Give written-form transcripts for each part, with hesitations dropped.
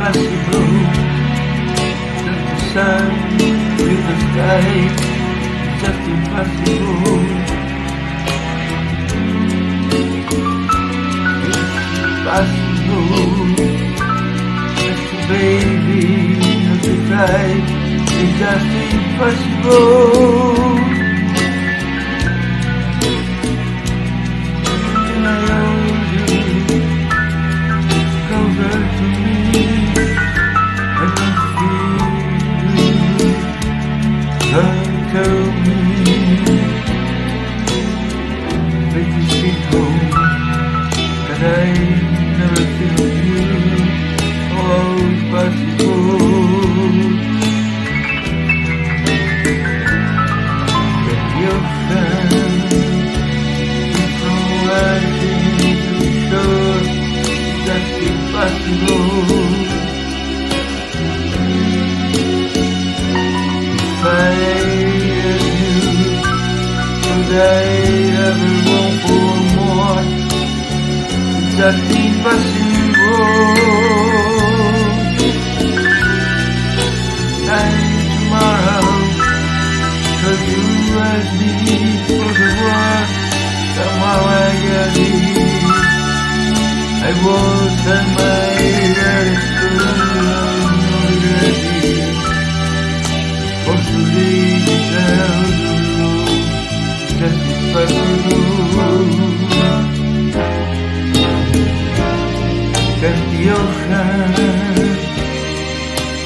impossible. Just the sun with the sky, it's just impossible. Impossible. Just a baby not to cry, it's just impossible. And I hold you closer to me, I can feel you. God told me that you speak home, that I never feel you. Oh, impossible. That your friend from rising to the shore, that's impossible. If I had you, would I ever want for more? It's just impossible. And tomorrow, 'cause you ask me for the world, somehow I got it. I was at my best, already. Fortunately, down the road, just impossible. That the ocean,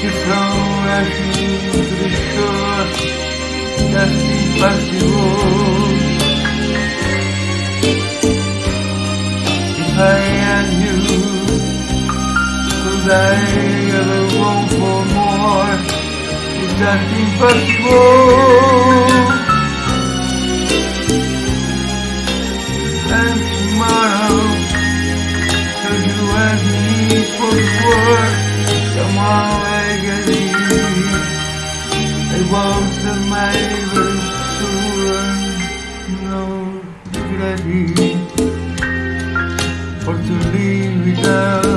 you throw rushing to the shore, that's impossible. If I had you, could I ever want for more? It's just impossible. And tomorrow, 'cause you ask me for the word, somehow I get it. I was at my verse no ready for to live without